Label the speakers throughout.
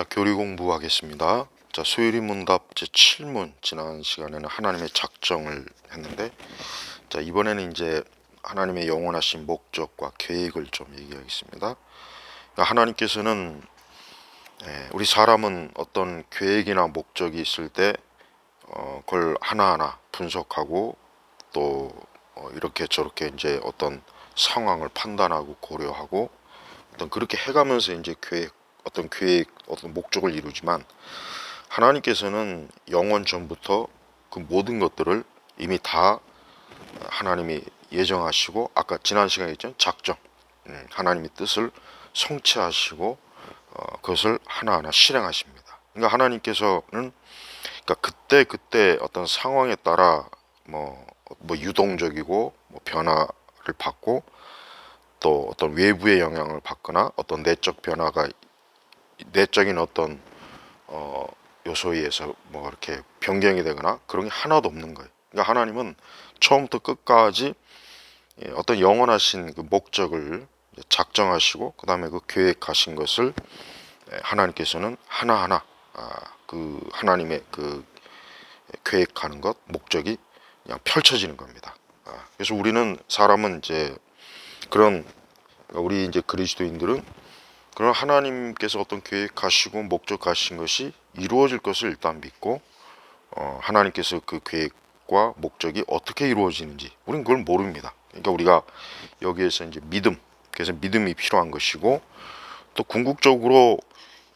Speaker 1: 자, 교리 공부하겠습니다. 자, 수요일인 문답 제7문, 지난 시간에는 하나님의 작정을 했는데, 자, 이번에는 이제 하나님의 영원하신 목적과 계획을 좀 얘기하겠습니다. 그러니까 하나님께서는 우리 사람은 어떤 계획이나 목적이 있을 때 그걸 하나하나 분석하고 또 이렇게 저렇게 이제 어떤 상황을 판단하고 고려하고 어떤 그렇게 해가면서 이제 계획, 어떤 목적을 이루지만, 하나님께서는 영원 전부터 그 모든 것들을 이미 다 하나님이 예정하시고, 아까 지난 시간에 했죠, 작정, 하나님의 뜻을 성취하시고 그것을 하나하나 실행하십니다. 그러니까 하나님께서는, 그러니까 그때 어떤 상황에 따라 뭐 유동적이고 뭐 변화를 받고, 또 어떤 외부의 영향을 받거나 어떤 내적인 어떤 요소에 의해서 뭐 이렇게 변경이 되거나 그런 게 하나도 없는 거예요. 그러니까 하나님은 처음부터 끝까지 어떤 영원하신 그 목적을 작정하시고, 그 다음에 그 계획하신 것을 하나님께서는 하나하나 그 하나님의 그 계획하는 것, 목적이 그냥 펼쳐지는 겁니다. 그래서 사람은 이제 그런, 우리 이제 그리스도인들은 그런 하나님께서 어떤 계획하시고 목적하신 것이 이루어질 것을 일단 믿고, 하나님께서 그 계획과 목적이 어떻게 이루어지는지 우리는 그걸 모릅니다. 그러니까 우리가 여기에서 이제 그래서 믿음이 필요한 것이고, 또 궁극적으로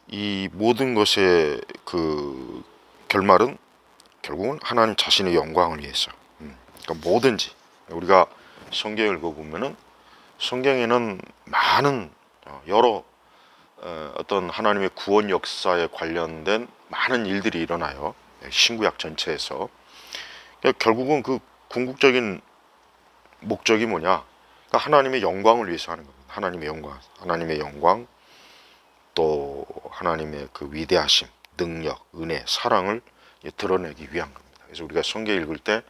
Speaker 1: 이 모든 것의 그 결말은 결국은 하나님 자신의 영광을 위해서. 그러니까 뭐든지 우리가 성경을 읽어보면은, 성경에는 많은 여러 어떤 하나님의 구원 역사에 관련된 많은 일들이 일어나요. 신구약 전체에서. 그러니까 결국은 그 궁극적인 목적이 뭐냐? 그러니까 하나님의 영광을 위해서 하는 겁니다. 하나님의 영광, 또 하나님의 그 위대하심, 능력, 은혜, 사랑을 드러내기 위한 겁니다. 그래서 우리가 성경 읽을 때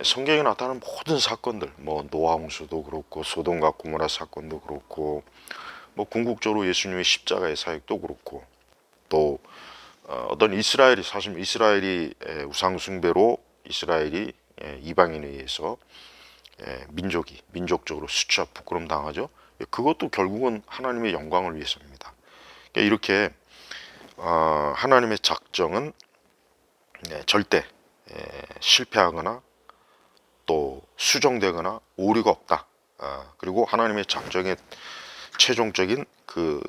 Speaker 1: 성경에 나타나는 모든 사건들, 뭐 노아 홍수도 그렇고 소돔과 고모라 사건도 그렇고, 뭐 궁극적으로 예수님의 십자가의 사역도 그렇고, 또 어떤 이스라엘이 우상 숭배로 이스라엘이 이방인에 의해서 민족적으로 수치와 부끄럼 당하죠. 그것도 결국은 하나님의 영광을 위해서입니다. 그러니까 이렇게 하나님의 작정은 절대 실패하거나 또 수정되거나 오류가 없다. 그리고 하나님의 작정의 최종적인 그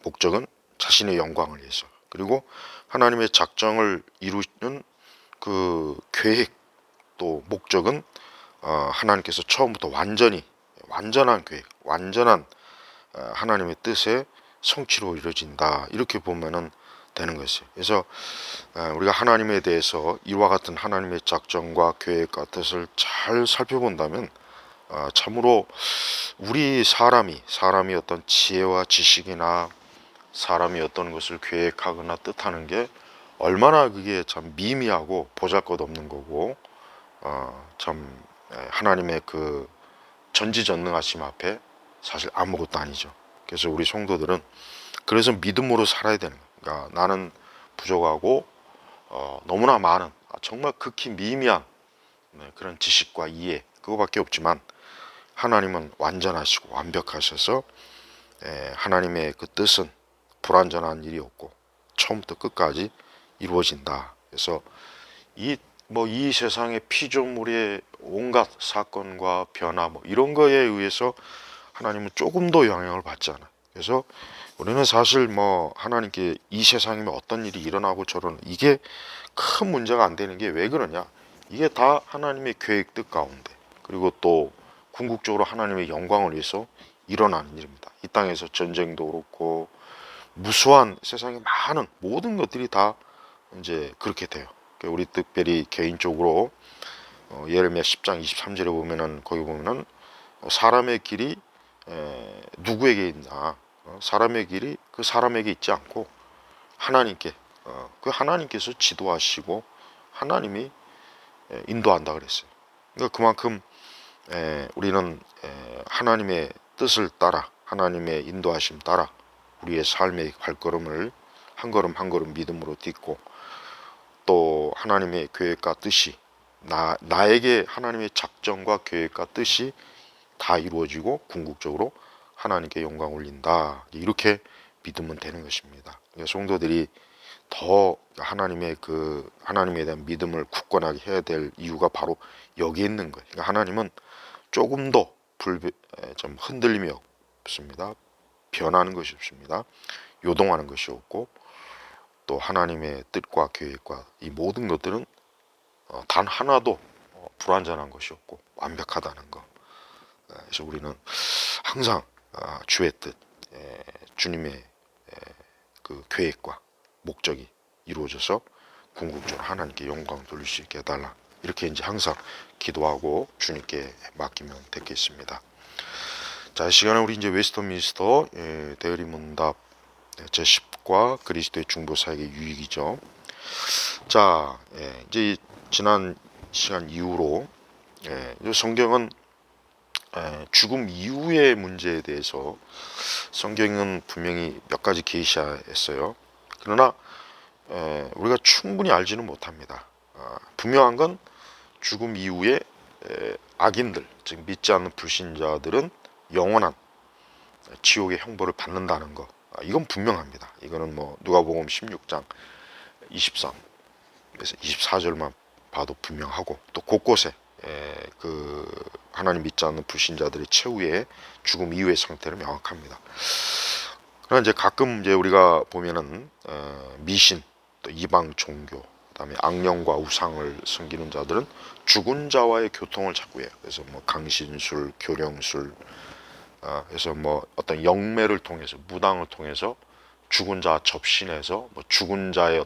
Speaker 1: 목적은 자신의 영광을 위해서, 그리고 하나님의 작정을 이루는 그 계획, 또 목적은 하나님께서 처음부터 완전한 계획, 완전한 하나님의 뜻의 성취로 이루어진다, 이렇게 보면은 되는 것이에요. 그래서 우리가 하나님에 대해서 이와 같은 하나님의 작정과 계획과 뜻을 잘 살펴본다면, 참으로 우리 사람이 어떤 지혜와 지식이나 사람이 어떤 것을 계획하거나 뜻하는 게 얼마나 그게 참 미미하고 보잘것없는 거고, 참 하나님의 그 전지전능하심 앞에 사실 아무것도 아니죠. 그래서 우리 성도들은 그래서 믿음으로 살아야 되는 거예요. 그러니까 나는 부족하고 너무나 많은, 정말 극히 미미한 그런 지식과 이해, 그거밖에 없지만 하나님은 완전하시고 완벽하셔서 하나님의 그 뜻은 불완전한 일이 없고 처음부터 끝까지 이루어진다. 그래서 이 세상의 피조물의 온갖 사건과 변화 이런 거에 의해서 하나님은 조금도 영향을 받지 않아요. 그래서 우리는 사실 하나님께 이 세상이면 어떤 일이 일어나고 이게 큰 문제가 안 되는 게 왜 그러냐? 이게 다 하나님의 계획 뜻 가운데, 그리고 또 궁극적으로 하나님의 영광을 위해서 일어나는 일입니다. 이 땅에서 전쟁도 그렇고 무수한 세상의 많은 모든 것들이 다 이제 그렇게 돼요. 우리 특별히 개인적으로 예레미야 10장 23절에 보면은, 거기 보면은 사람의 길이 누구에게 있나? 사람의 길이 그 사람에게 있지 않고 하나님께, 그 하나님께서 지도하시고 하나님이 인도한다 그랬어요. 그러니까 그만큼 우리는 하나님의 뜻을 따라, 하나님의 인도하심 따라 우리의 삶의 발걸음을 한 걸음 한 걸음 믿음으로 딛고 또 하나님의 계획과 뜻이 나에게 하나님의 작정과 계획과 뜻이 다 이루어지고 궁극적으로 하나님께 영광 올린다. 이렇게 믿으면 되는 것입니다. 성도들이 더 하나님에 대한 믿음을 굳건하게 해야 될 이유가 바로 여기에 있는 거예요. 그러니까 하나님은 조금도 좀 흔들림이 없습니다. 변하는 것이 없습니다. 요동하는 것이 없고 또 하나님의 뜻과 계획과 이 모든 것들은 단 하나도 불완전한 것이 없고 완벽하다는 것. 그래서 우리는 항상 주의 뜻, 주님의 그 계획과 목적이 이루어져서 궁극적으로 하나님께 영광 돌릴 수 있게 해달라. 이렇게 이제 항상 기도하고 주님께 맡기면 되겠습니다. 자, 이 시간에 우리 이제 웨스터민스터 대의문답 제10과 그리스도의 중보 사역의 유익이죠. 자, 이제 지난 시간 이후로 성경은 죽음 이후의 문제에 대해서 성경은 분명히 몇 가지 계시했어요. 그러나 우리가 충분히 알지는 못합니다. 분명한 건 죽음 이후에 악인들, 즉 믿지 않는 불신자들은 영원한 지옥의 형벌을 받는다는 거. 이건 분명합니다. 이거는 뭐 누가복음 16장 23에서 24절만 봐도 분명하고 또 곳곳에 그 하나님 믿지 않는 불신자들의 최후의 죽음 이후의 상태는 명확합니다. 그러나 이제 가끔 이제 우리가 보면은 미신 또 이방 종교 그다음에 악령과 우상을 섬기는 자들은 죽은 자와의 교통을 자꾸 해요. 그래서 뭐 강신술, 교령술, 그래서 뭐 어떤 영매를 통해서 무당을 통해서 죽은 자 접신해서 뭐 죽은 자의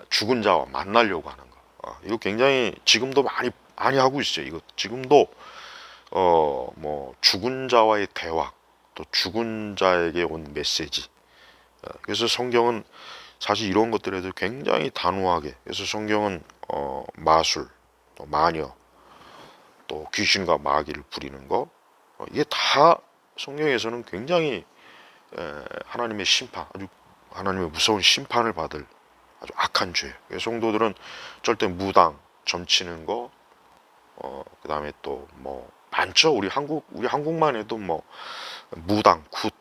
Speaker 1: 죽은 자와 만나려고 하는 거. 이거 굉장히 지금도 많이 하고 있어요. 이거 지금도 뭐 죽은 자와의 대화 또 죽은 자에게 온 메시지. 그래서 성경은 사실 이런 것들에도 굉장히 단호하게. 그래서 성경은 마술, 또 마녀, 또 귀신과 마귀를 부리는 거 이게 다 성경에서는 굉장히 하나님의 심판, 아주 하나님의 무서운 심판을 받을 아주 악한 죄. 성도들은 절대 무당, 점치는 거, 그 다음에 또 뭐 많죠. 우리 한국만 해도 뭐 무당, 굿,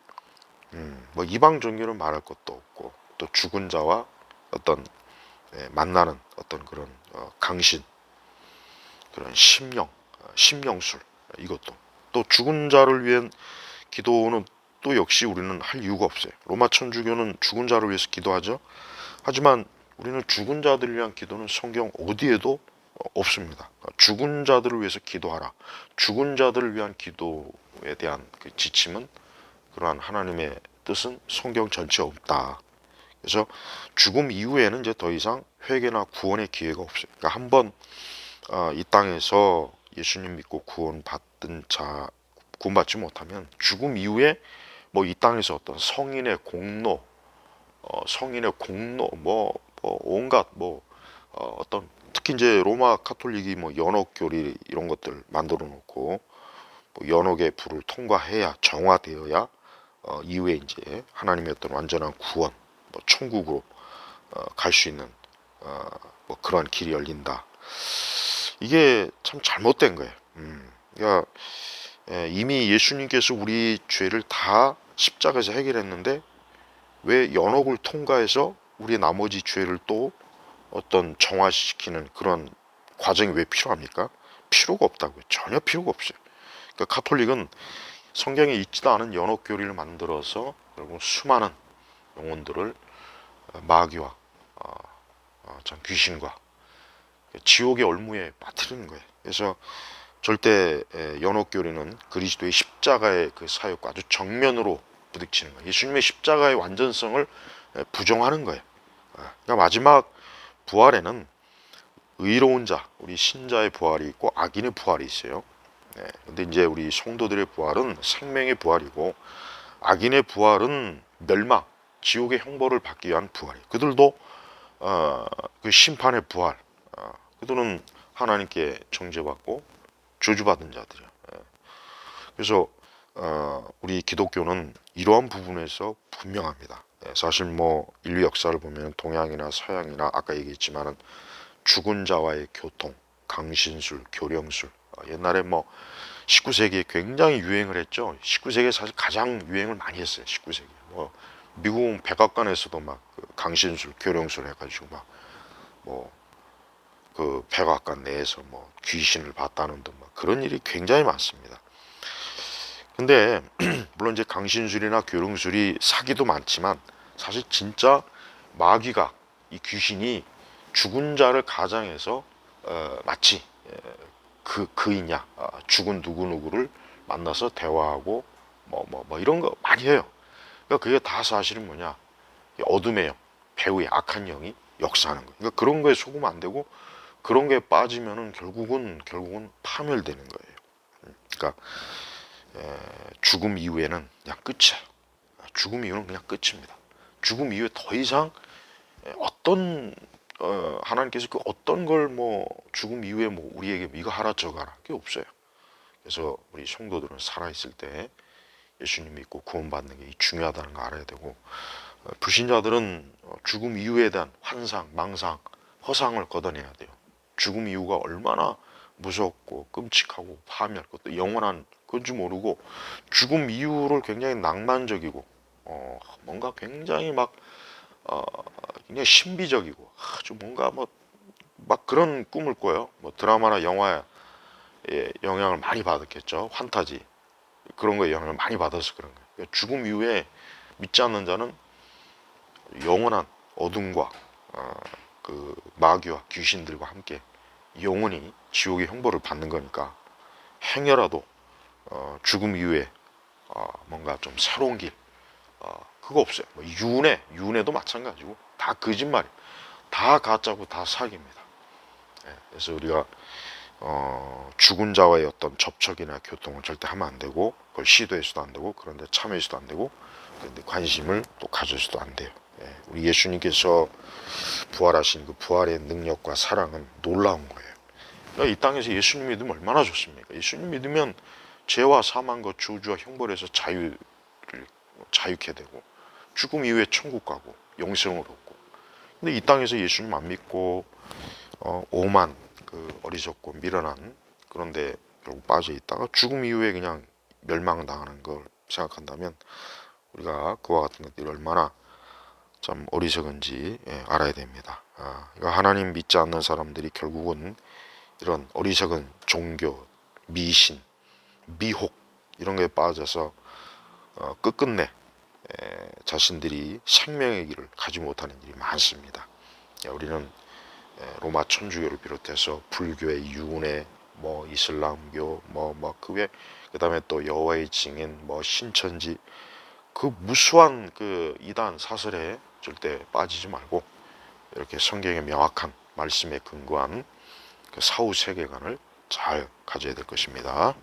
Speaker 1: 뭐 이방 종교는 말할 것도 없고 또 죽은 자와 어떤 만나는 어떤 그런 강신, 그런 심령술 이것도 또 죽은 자를 위한 기도는 또 역시 우리는 할 이유가 없어요. 로마 천주교는 죽은 자를 위해서 기도하죠. 하지만 우리는 죽은 자들을 위한 기도는 성경 어디에도 없습니다. 죽은 자들을 위해서 기도하라. 죽은 자들을 위한 기도에 대한 그 지침은 그러한 하나님의 뜻은 성경 전체에 없다. 그래서 죽음 이후에는 이제 더 이상 회개나 구원의 기회가 없어요. 그러니까 한번 이 땅에서 예수님 믿고 구원받지 못하면 죽음 이후에 뭐 이 땅에서 어떤 성인의 공로, 뭐 온갖 어떤 특히 이제 로마 카톨릭이 뭐 연옥교리 이런 것들 만들어 놓고 뭐 연옥의 불을 통과해야 정화되어야 이후에 이제 하나님의 어떤 완전한 구원, 뭐 천국으로 갈 수 있는 뭐 그런 길이 열린다. 이게 참 잘못된 거예요. 그러니까 이미 예수님께서 우리 죄를 다 십자가에서 해결했는데 왜 연옥을 통과해서 우리 나머지 죄를 또 어떤 정화시키는 그런 과정이 왜 필요합니까? 필요가 없다고요. 전혀 필요가 없어요. 그러니까 카톨릭은 성경에 있지도 않은 연옥교리를 만들어서 결국 수많은 영혼들을 마귀와 참 귀신과 지옥의 얼무에 빠뜨리는 거예요. 그래서 절대 연옥교리는 그리스도의 십자가의 그 사역과 아주 정면으로 부딪히는 거예요. 예수님의 십자가의 완전성을 부정하는 거예요. 그러니까 마지막 부활에는 의로운 자, 우리 신자의 부활이 있고 악인의 부활이 있어요. 근데 이제 우리 성도들의 부활은 생명의 부활이고 악인의 부활은 멸망, 지옥의 형벌을 받기 위한 부활이에요. 그들도 그 심판의 부활, 그들은 하나님께 정죄받고 저주받은 자들이에요. 그래서 우리 기독교는 이러한 부분에서 분명합니다. 사실 뭐 인류 역사를 보면 동양이나 서양이나 아까 얘기했지만은 죽은 자와의 교통, 강신술, 교령술, 옛날에 뭐 19세기에 굉장히 유행을 했죠. 19세기에 사실 가장 유행을 많이 했어요. 19세기. 뭐 미국 백악관에서도 막그 강신술, 교령술 해가지고 막 뭐 그 백악관 내에서 뭐 귀신을 봤다는 등 막 그런 일이 굉장히 많습니다. 근데 물론 이제 강신술이나 교령술이 사기도 많지만 사실 진짜 마귀가 이 귀신이 죽은 자를 가장해서 마치 그이냐 죽은 누구누구를 만나서 대화하고 뭐 이런 거 많이 해요. 그러니까 그게 다 사실은 뭐냐, 어둠의 영, 배우의 악한 영이 역사하는 거예요. 그러니까 그런 거에 속으면 안 되고 그런 거에 빠지면은 결국은 파멸되는 거예요. 그러니까 죽음 이후에는 그냥 끝이야. 죽음 이후는 그냥 끝입니다. 죽음 이후에 더 이상 어떤 하나님께서 그 어떤 걸 뭐 죽음 이후에 뭐 우리에게 이거 하라 저거 하라 그게 없어요. 그래서 우리 성도들은 살아있을 때 예수님 믿고 구원받는 게 중요하다는 거 알아야 되고, 불신자들은 죽음 이후에 대한 환상, 망상, 허상을 걷어내야 돼요. 죽음 이후가 얼마나 무섭고 끔찍하고 파멸, 그것도 영원한 건지 모르고 죽음 이후를 굉장히 낭만적이고 뭔가 굉장히 막 굉장히 신비적이고 아주 뭔가 뭐 막 그런 꿈을 꿔요. 뭐 드라마나 영화에 영향을 많이 받았겠죠. 환타지 그런 거에 영향을 많이 받아서 그런 거예요. 그러니까 죽음 이후에 믿지 않는 자는 영원한 어둠과 그 마귀와 귀신들과 함께 영원히 지옥의 형벌을 받는 거니까 행여라도 죽음 이후에 뭔가 좀 새로운 길 그거 없어요. 뭐 윤회도 마찬가지고 다 거짓말이에요. 다 가짜고 다 사기입니다. 그래서 우리가 죽은 자와의 어떤 접촉이나 교통을 절대 하면 안 되고 그걸 시도해서도 안 되고 그런데 참여해서도 안 되고 그런데 관심을 또 가져서도 안 돼요. 우리 예수님께서 부활하신 그 부활의 능력과 사랑은 놀라운 거예요. 그러니까 이 땅에서 예수님 믿으면 얼마나 좋습니까? 예수님 믿으면 죄와 사망과 저주와 형벌에서 자유케 되고 죽음 이후에 천국 가고 영생을 얻고. 근데 이 땅에서 예수님 안 믿고 오만 그 어리석고 미련한 그런데 결국 빠져 있다가 죽음 이후에 그냥 멸망당하는 걸 생각한다면 우리가 그와 같은 것들이 얼마나 참 어리석은지 알아야 됩니다. 그러니까 하나님 믿지 않는 사람들이 결국은 이런 어리석은 종교, 미신, 미혹 이런 거에 빠져서 끝끝내 자신들이 생명의 길을 가지 못하는 일이 많습니다. 우리는 로마 천주교를 비롯해서 불교의 윤회, 뭐 이슬람교, 그다음에 또 여호와의 증인, 뭐 신천지 그 무수한 그 이단 사설에 절대 빠지지 말고 이렇게 성경의 명확한 말씀에 근거한 그 사후 세계관을 잘 가져야 될 것입니다.